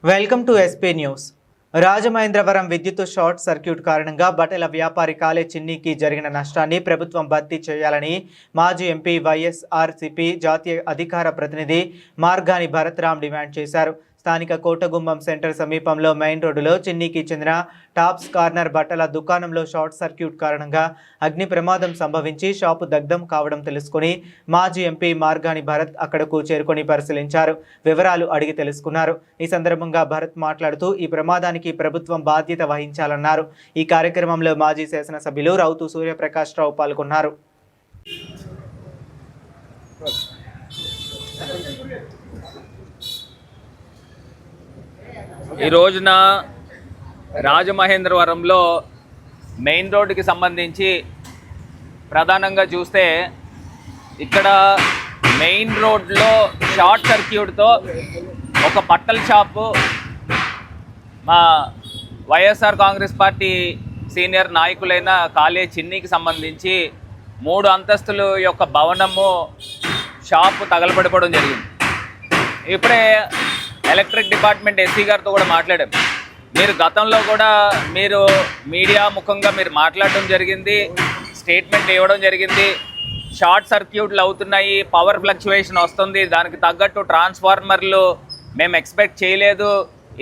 Welcome to SP news. Rajamahendravaram విద్యుత్ short circuit కారణంగా బట్టల వ్యాపారి కాలే చిన్నికి జరిగిన నష్టాన్ని ప్రభుత్వం భర్తీ చేయాలని మాజీ ఎంపీ వైఎస్ఆర్సీపీ జాతీయ అధికార ప్రతినిధి మార్గాని భరత్రామ్ డిమాండ్ చేశారు. స్థానిక కోటగుమ్మం సెంటర్ సమీపంలో మెయిన్ రోడ్డులో చిన్నికి చెందిన టాప్స్ కార్నర్ బట్టల దుకాణంలో షార్ట్ సర్క్యూట్ కారణంగా అగ్ని ప్రమాదం సంభవించి షాపు దగ్ధం కావడం తెలుసుకుని మాజీ ఎంపీ మార్గాని భరత్ అక్కడకు చేరుకొని పరిశీలించారు. వివరాలు అడిగి తెలుసుకున్నారు. ఈ సందర్భంగా భరత్ మాట్లాడుతూ ఈ ప్రమాదానికి ప్రభుత్వం బాధ్యత వహించాలన్నారు. ఈ కార్యక్రమంలో మాజీ శాసనసభ్యులు రౌతు సూర్యప్రకాష్ రావు పాల్గొన్నారు. ఈ రోజున రాజమహేంద్రవరంలో మెయిన్ రోడ్డుకి సంబంధించి ప్రధానంగా చూస్తే ఇక్కడ మెయిన్ రోడ్లో షార్ట్ సర్క్యూట్తో ఒక బట్టల షాపు మా వైఎస్ఆర్ కాంగ్రెస్ పార్టీ సీనియర్ నాయకులైన కాలే చిన్నికి సంబంధించి 3 అంతస్తుల యొక్క భవనము షాపు తగలబడిపోవడం జరిగింది. ఇప్పుడే ఎలక్ట్రిక్ డిపార్ట్మెంట్ ఎస్సీ గారితో కూడా మాట్లాడాం. మీరు గతంలో కూడా మీరు మీడియా ముఖంగా మీరు మాట్లాడడం జరిగింది, స్టేట్మెంట్ ఇవ్వడం జరిగింది. షార్ట్ సర్క్యూట్లు అవుతున్నాయి, పవర్ ఫ్లక్చువేషన్ వస్తుంది, దానికి తగ్గట్టు ట్రాన్స్ఫార్మర్లు మేము ఎక్స్పెక్ట్ చేయలేదు,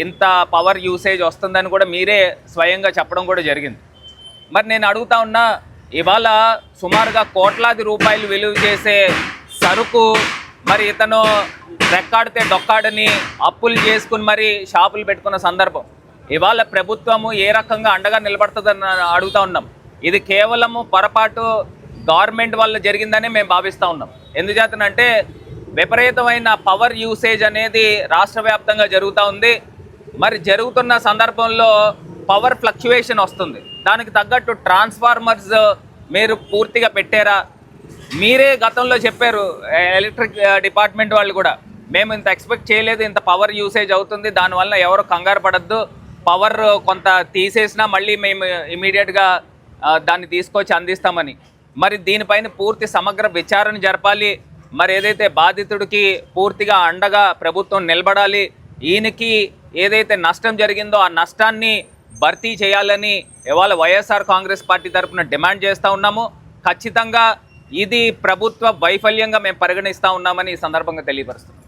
ఇంత పవర్ యూసేజ్ వస్తుందని కూడా మీరే స్వయంగా చెప్పడం కూడా జరిగింది. మరి నేను అడుగుతా ఉన్నా, ఇవాళ సుమారుగా కోట్లాది రూపాయలు విలువ చేసే సరుకు మరి ఇతను రెక్కాడితే డొక్కాడని అప్పులు చేసుకుని మరి షాపులు పెట్టుకున్న సందర్భం. ఇవాళ ప్రభుత్వము ఏ రకంగా అండగా నిలబడుతుందని అడుగుతూ ఉన్నాం. ఇది కేవలము పొరపాటు గవర్నమెంట్ వల్ల జరిగిందని మేము భావిస్తూ ఉన్నాం. ఎందుచేతనంటే విపరీతమైన పవర్ యూసేజ్ అనేది రాష్ట్ర వ్యాప్తంగా జరుగుతూ ఉంది. మరి జరుగుతున్న సందర్భంలో పవర్ ఫ్లక్చువేషన్ వస్తుంది, దానికి తగ్గట్టు ట్రాన్స్ఫార్మర్స్ మీరు పూర్తిగా పెట్టారా? మీరే గతంలో చెప్పారు, ఎలక్ట్రిక్ డిపార్ట్మెంట్ వాళ్ళు కూడా, మేము ఇంత ఎక్స్పెక్ట్ చేయలేదు, ఇంత పవర్ యూసేజ్ అవుతుంది, దానివల్ల ఎవరు కంగారు పడద్దు, పవర్ కొంత తీసేసినా మళ్ళీ మేము ఇమీడియట్గా దాన్ని తీసుకొచ్చి అందిస్తామని. మరి దీనిపైన పూర్తి సమగ్ర విచారణ జరపాలి. మరి ఏదైతే బాధితుడికి పూర్తిగా అండగా ప్రభుత్వం నిలబడాలి, ఈయనకి ఏదైతే నష్టం జరిగిందో ఆ నష్టాన్ని భర్తీ చేయాలని ఇవాళ వైఎస్ఆర్ కాంగ్రెస్ పార్టీ తరఫున డిమాండ్ చేస్తూ ఉన్నాము. ఖచ్చితంగా ఇది ప్రభుత్వ వైఫల్యంగా మేము పరిగణిస్తూ ఉన్నామని ఈ సందర్భంగా తెలియపరుస్తున్నాం.